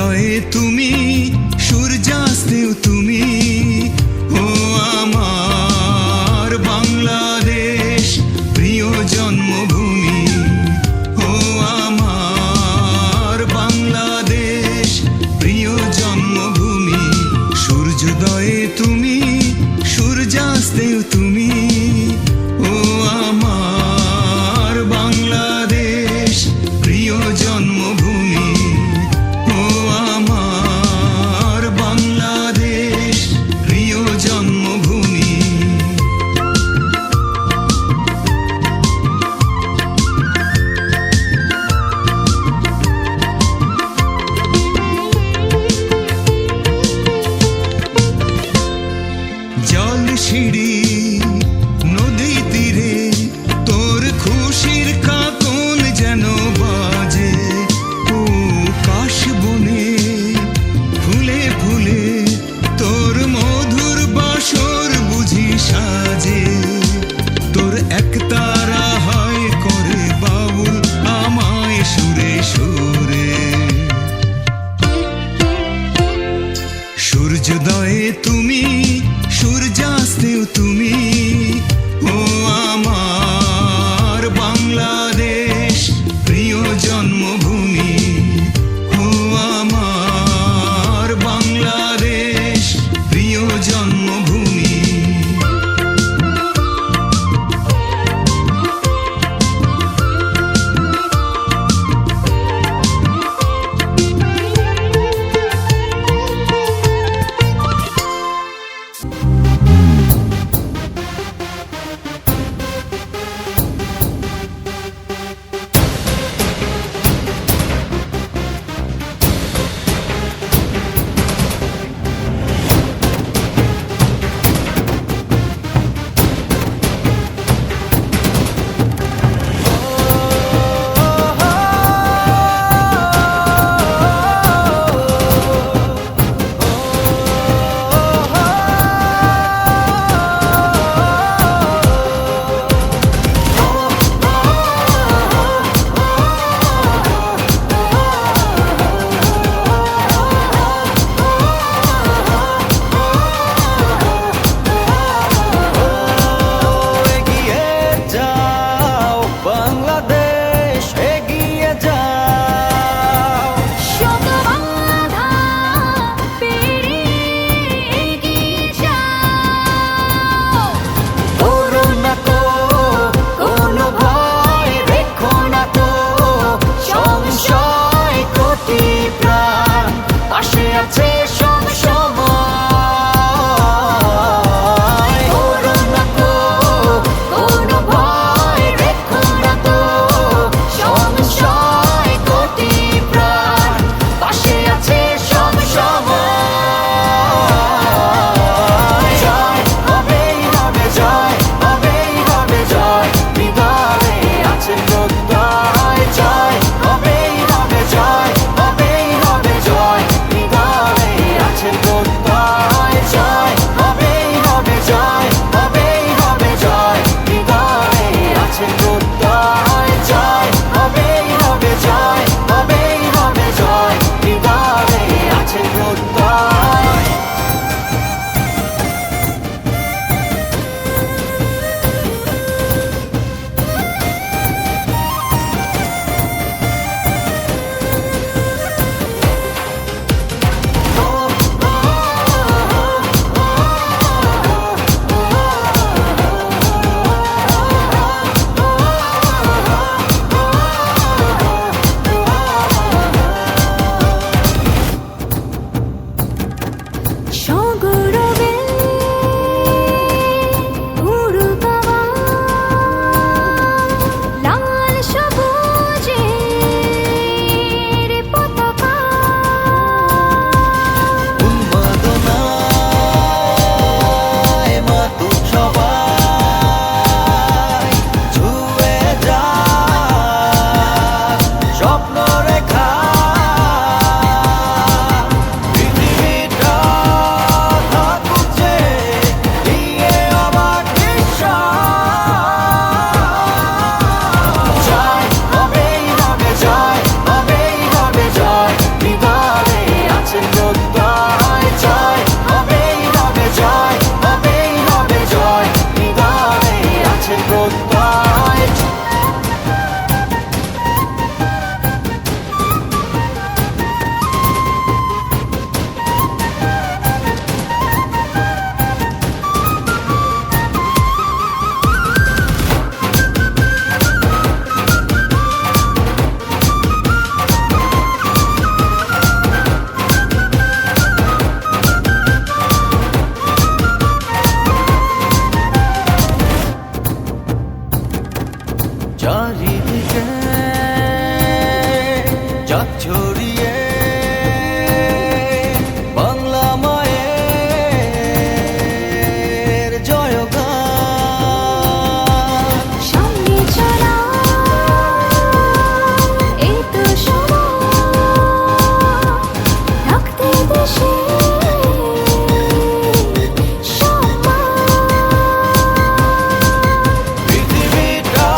সূর্যোদয়ে তুমি, সূর্যাস্তেও তুমি। ও আমার বাংলাদেশ, প্রিয় জন্মভূমি। ও আমার বাংলাদেশ, প্রিয় জন্মভূমি। সূর্যোদয়ে তুমি, সূর্যাস্তেও তুমি। ও আমার বাংলাদেশ, প্রিয় জন্মভূমি। ও আমার চারিদিকে চাঁদ ছড়িয়ে বাংলা মায়ের জয়গান। সঙ্গে চলা এই তো সময় রাখতে দেশে পৃথিবীটা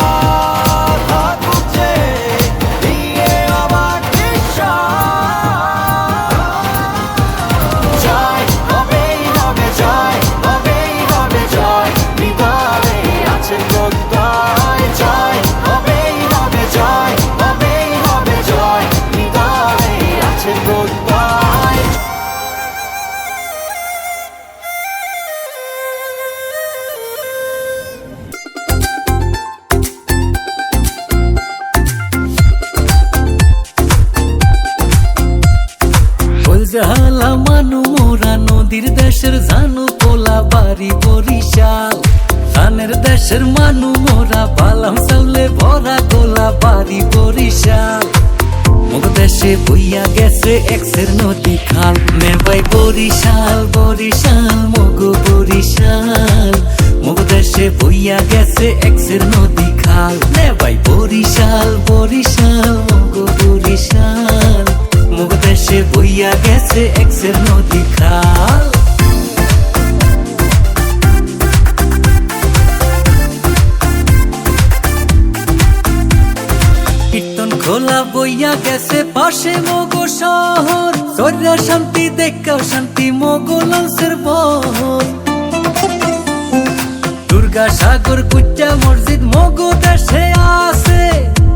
থাকুক যে দিয়ে আমার বিশ্বাস। জয় হবেই হবে, জয় হবেই হবে, জয় হৃদয়ে আছে প্রত্যয়। জয় হবেই হবে, জয় হবেই হবে, জয় হৃদয়ে আছে প্রত্যয়। জালা মানু মোরা নদীর দেশের জানু পোলা বাড়ি বরিশাল। ধানের দেশের মানু মোরা বালাম চাউলে ভরা গোলা বাড়ি বরিশাল। মুগ দেশে বইয়া গেছে এক্সের নদী খাল। নেবাই বরিশাল বরিশাল মগ বরিশাল। মুগ দেশে বইয়া গেছে এক্সের নদী খাল। নেবাই বরিশাল বরিশাল মগ বরিশাল। মুগ দেশে বইয়া গেছে এক্সের নদী খাল। কীর্তন খোলা বইয়া গেছে পাশে মগ শহর। সর্যা শান্তি দেখাও শান্তি মগ লঞ্চের বহর। দুর্গা সাগর কুচ্চা মসজিদ মগ দেশে আছে।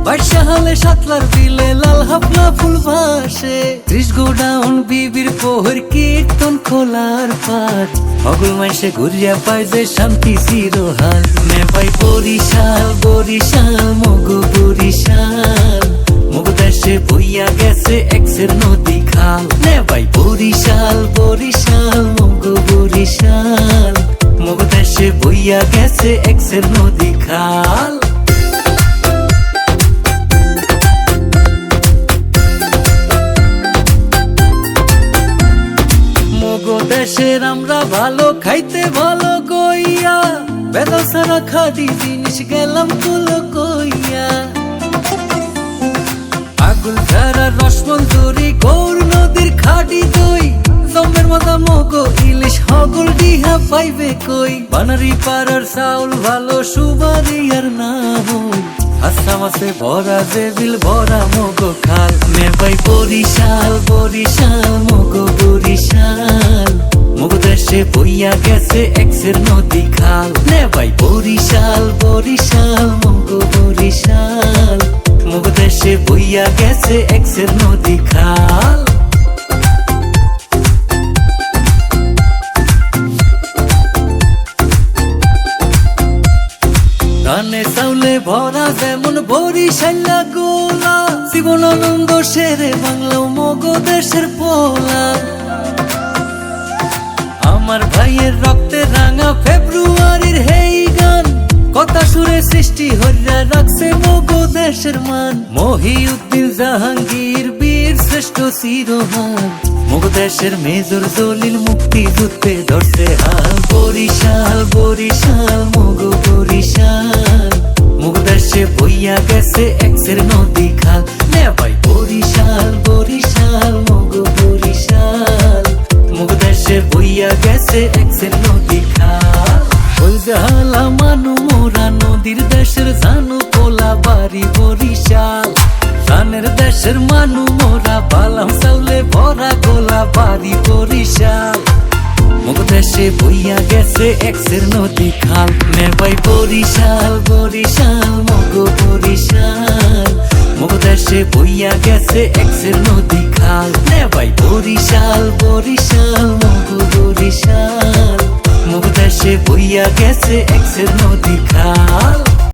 বাইশা হলে সাতলার বিলে লাল হাফলা ফুল ভাসে। 30 গোডাউন বিবির পোহর কীর্তন খোলার পাট। অগুল মাসে ঘুরিয়া পাই যে শান্তি চিরহাল। নেপাই বরিশাল বরিশাল মগ বরিশাল। মুগ দেশে বইয়া গেছে এক্সের নদী খাল। নেপাই বরিশাল বরিশাল মগ বরিশাল। মুগ দেশে বইয়া গেছে এক্সের নদী খাল। দেশের আমরা ভালো খাইতে ভালো কইয়া। বেদা সারা খাদি জিনিস গেলাম কুলো কইয়া। আগুল ধারা রসমঞ্জুরি গৌর নদীর খাটি দই। জমের মাথা মগো ইলিশ হগল ডিহা পাইবে কই। বানারি পাড়ার চাউল ভালো সুবারি আর না হই। আসাম আছে ভরা যে বিল ভরা মগ খাল। নেবাই বরিশাল বরিশাল মগ বরিশাল। মুগ দেশে বইয়া গেছে এক্সের নদী খাল। নেবাই বরিশাল বরিশাল মগ বরিশাল। মুগ দেশে বইয়া গেছে এক্সের নদী খাল। ধানে চাউলে ভরা যেমন বরিশাল্লা গোলা। জীবনানন্দ শেরে বাংলা মগ দেশের পোলা। আমার ভাইয়ের রক্তে রাঙা ফেব্রুয়ারির হেই গান। কথা সুরে সৃষ্টি হইয়া রাখছে মগ দেশের মান। মহিউদ্দিন জাহাঙ্গীর বীর শ্রেষ্ঠ শিরোহান। মগ দেশের মেজর জলিল মুক্তি যুদ্ধে ধরছে হাল। বরিশাল বরিশাল মগ বরিশাল। মুগ দেশে বইয়া গেছে এক্সের নদী খাল। নেবাই বরিশাল বরিশাল মগ বরিশাল। মুগ দেশে বইয়া গেছে এক্সের নদী খাল। ওই জালা মানু মোরা নদীর দেশের জানু পোলা বাড়ি বরিশাল। ধানের দেশের মানু মোরা বালাম চাউলে ভরা গোলা বাড়ি বরিশাল। মুগ দেশে বইয়া গেছে এক্সের নদী খাল। নেবাই বরিশাল বরিশাল মগ বরিশাল। মুগ দেশে বইয়া গেছে এক্সের নদী খাল। নেবাই বরিশাল বরিশাল মগ বরিশাল। মুগ দেশে বইয়া গেছে এক্সের নদী খাল।